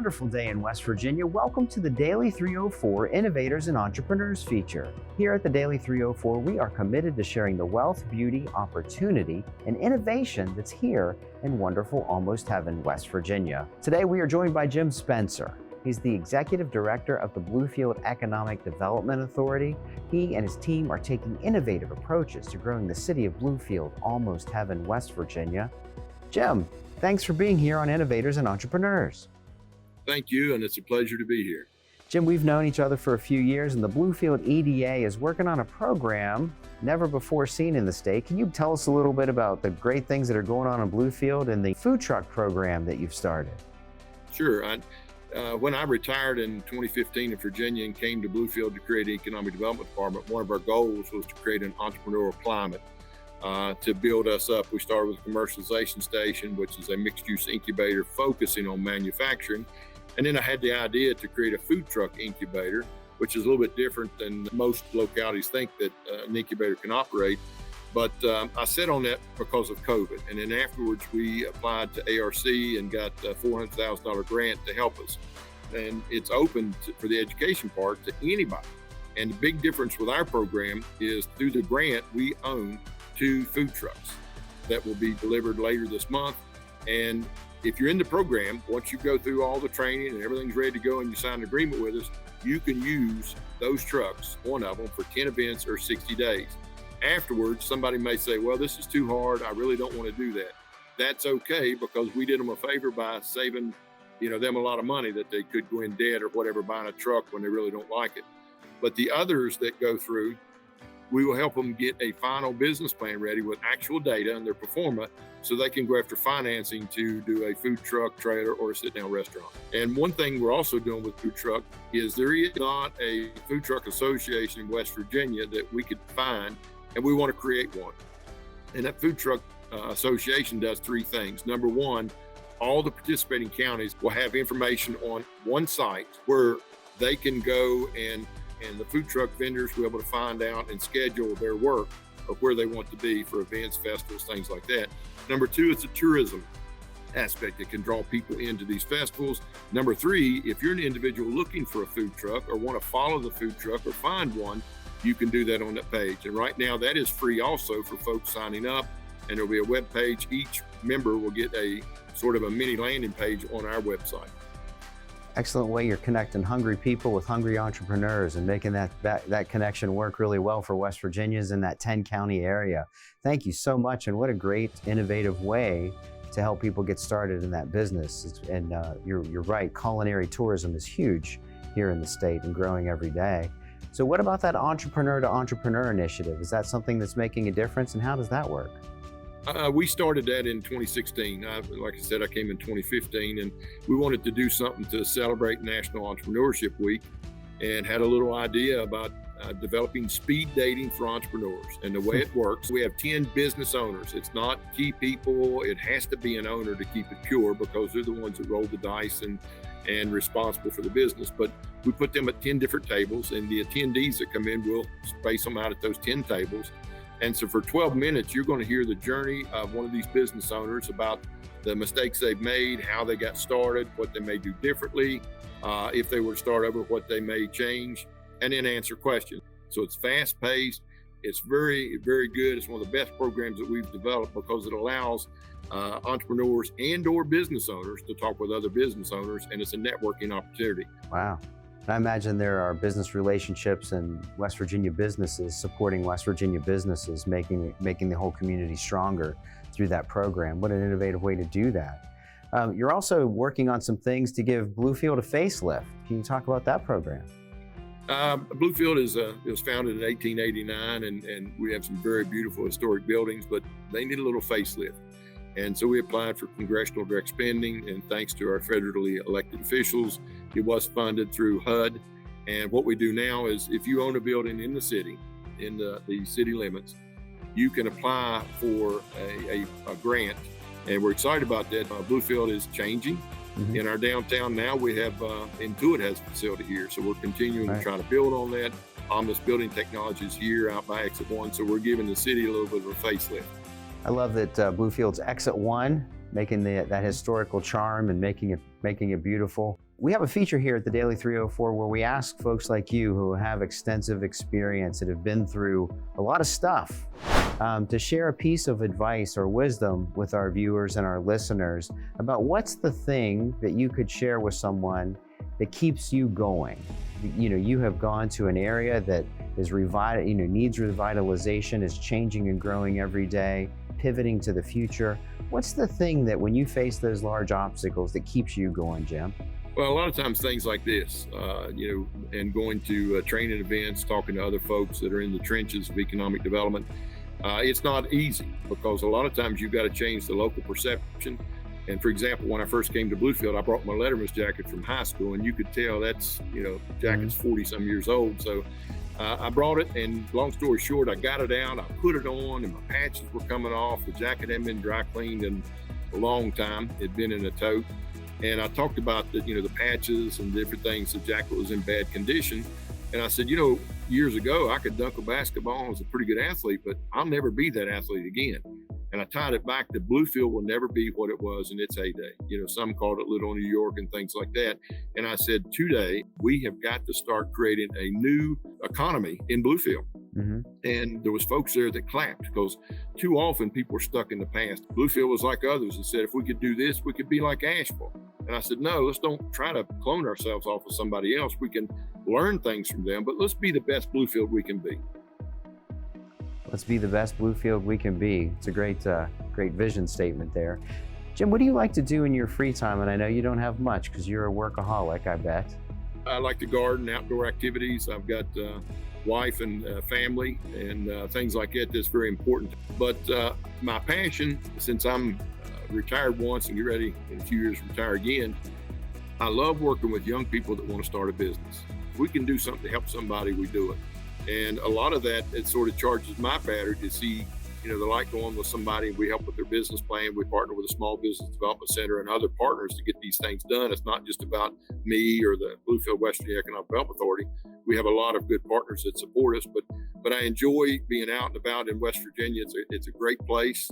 wonderful day in West Virginia. Welcome to the Daily 304 Innovators and Entrepreneurs feature. Here at the Daily 304, we are committed to sharing the wealth, beauty, opportunity, and innovation that's here in wonderful Almost Heaven, West Virginia. Today, we are joined by Jim Spencer. He's the Executive Director of the Bluefield Economic Development Authority. He and his team are taking innovative approaches to growing the city of Bluefield, Almost Heaven, West Virginia. Jim, thanks for being here on Innovators and Entrepreneurs. Thank you, and it's a pleasure to be here. Jim, we've known each other for a few years, and the Bluefield EDA is working on a program never before seen in the state. Can you tell us a little bit about the great things that are going on in Bluefield and the food truck program that you've started? Sure. When I retired in 2015 in Virginia and came to Bluefield to create an economic development department, one of our goals was to create an entrepreneurial climate to build us up. We started with a commercialization station, which is a mixed-use incubator focusing on manufacturing. And then I had the idea to create a food truck incubator, which is a little bit different than most localities think that an incubator can operate. But I set on that because of COVID. And then afterwards, we applied to ARC and got a $400,000 grant to help us. And it's open for the education part to anybody. And the big difference with our program is through the grant, we own 2 food trucks that will be delivered later this month. And if you're in the program, once you go through all the training and everything's ready to go and you sign an agreement with us, you can use those trucks, one of them, for 10 events or 60 days. Afterwards, somebody may say, well, this is too hard. I really don't want to do that. That's okay, because we did them a favor by saving them a lot of money that they could go in debt or whatever buying a truck when they really don't like it. But the others that go through, we will help them get a final business plan ready with actual data and their performance so they can go after financing to do a food truck, trailer, or a sit-down restaurant. And one thing we're also doing with food truck is there is not a food truck association in West Virginia that we could find, and we want to create one. And that food truck association does 3 things. Number one, all the participating counties will have information on one site where they can go and the food truck vendors will be able to find out and schedule their work of where they want to be for events, festivals, things like that. Number 2, it's a tourism aspect that can draw people into these festivals. Number 3, if you're an individual looking for a food truck or want to follow the food truck or find one, you can do that on that page. And right now that is free also for folks signing up, and there'll be a web page. Each member will get a sort of a mini landing page on our website. Excellent way you're connecting hungry people with hungry entrepreneurs and making that connection work really well for West Virginians in that 10-county area. Thank you so much, and what a great, innovative way to help people get started in that business. And you're right, culinary tourism is huge here in the state and growing every day. So what about that entrepreneur-to-entrepreneur initiative? Is that something that's making a difference, and how does that work? We started that in 2016. Like I said, I came in 2015, and we wanted to do something to celebrate National Entrepreneurship Week, and had a little idea about developing speed dating for entrepreneurs. And the way it works, we have 10 business owners. It's not key people. It has to be an owner to keep it pure, because they're the ones that roll the dice and responsible for the business. But we put them at 10 different tables, and the attendees that come in, we'll space them out at those 10 tables. And so for 12 minutes, you're going to hear the journey of one of these business owners about the mistakes they've made, how they got started, what they may do differently, if they were to start over, what they may change, and then answer questions. So it's fast-paced. It's very, very good. It's one of the best programs that we've developed, because it allows entrepreneurs and or business owners to talk with other business owners, and it's a networking opportunity. Wow. I imagine there are business relationships and West Virginia businesses supporting West Virginia businesses, making the whole community stronger through that program. What an innovative way to do that. You're also working on some things to give Bluefield a facelift. Can you talk about that program? Bluefield was founded in 1889, and we have some very beautiful historic buildings, but they need a little facelift. And so we applied for congressional direct spending, and thanks to our federally elected officials, it was funded through HUD. And what we do now is, if you own a building in the city, in the city limits, you can apply for a grant. And we're excited about that. Bluefield is changing. Mm-hmm. In our downtown now, we have Intuit has a facility here. So we're continuing to try to build on that. Omnis Building Technologies here out by Exit 1. So we're giving the city a little bit of a facelift. I love that Bluefield's Exit 1 making that historical charm and making it beautiful. We have a feature here at the Daily 304 where we ask folks like you who have extensive experience that have been through a lot of stuff to share a piece of advice or wisdom with our viewers and our listeners about what's the thing that you could share with someone that keeps you going. You know, you have gone to an area that is needs revitalization, is changing and growing every day, pivoting to the future. What's the thing that when you face those large obstacles that keeps you going, Jim? Well, a lot of times things like this, and going to training events, talking to other folks that are in the trenches of economic development, it's not easy because a lot of times you've got to change the local perception. And for example, when I first came to Bluefield, I brought my Letterman's jacket from high school, and you could tell that's, jacket's 40 some years old. So I brought it, and long story short, I got it out, I put it on, and my patches were coming off. The jacket hadn't been dry cleaned in a long time. It'd been in a tote. And I talked about the patches and different things. The jacket was in bad condition. And I said, years ago, I could dunk a basketball. I was a pretty good athlete, but I'll never be that athlete again. And I tied it back to Bluefield will never be what it was in its heyday. Some called it Little New York and things like that. And I said, today, we have got to start creating a new economy in Bluefield. Mm-hmm. And there was folks there that clapped because too often people were stuck in the past. Bluefield was like others and said, if we could do this, we could be like Asheville. And I said, no, let's don't try to clone ourselves off of somebody else. We can learn things from them, but let's be the best Bluefield we can be. Let's be the best Bluefield we can be. It's a great vision statement there. Jim, what do you like to do in your free time? And I know you don't have much because you're a workaholic, I bet. I like to garden, outdoor activities. I've got wife and family and things like that. That's very important. But my passion, since I'm retired once and get ready in a few years to retire again, I love working with young people that want to start a business. If we can do something to help somebody, we do it. And a lot of that, it sort of charges my battery to see, the light go on with somebody. We help with their business plan. We partner with a small business development center and other partners to get these things done. It's not just about me or the Bluefield West Virginia Economic Development Authority. We have a lot of good partners that support us, but I enjoy being out and about in West Virginia. It's a great place.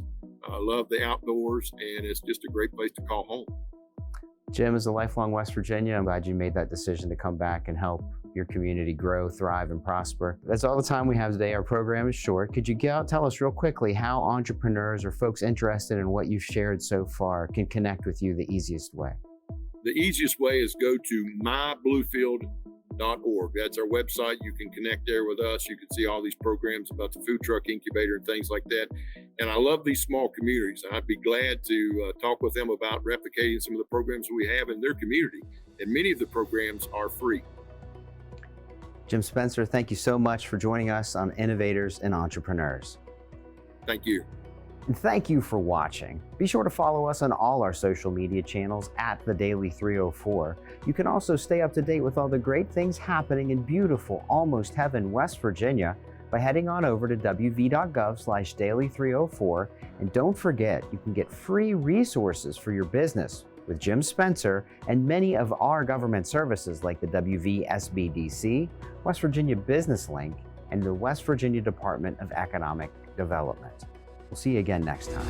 I love the outdoors, and it's just a great place to call home. Jim, as a lifelong West Virginia, I'm glad you made that decision to come back and help your community grow, thrive, and prosper. That's all the time we have today. Our program is short. Could you tell us real quickly how entrepreneurs or folks interested in what you've shared so far can connect with you the easiest way? The easiest way is go to mybluefield.org. That's our website. You can connect there with us. You can see all these programs about the Food Truck Incubator and things like that. And I love these small communities. I'd be glad to talk with them about replicating some of the programs we have in their community. And many of the programs are free. Jim Spencer, thank you so much for joining us on Innovators and Entrepreneurs. Thank you. And thank you for watching. Be sure to follow us on all our social media channels at The Daily 304. You can also stay up to date with all the great things happening in beautiful, almost heaven, West Virginia by heading on over to wv.gov/daily304. And don't forget, you can get free resources for your business with Jim Spencer and many of our government services like the WVSBDC, West Virginia Business Link, and the West Virginia Department of Economic Development. We'll see you again next time.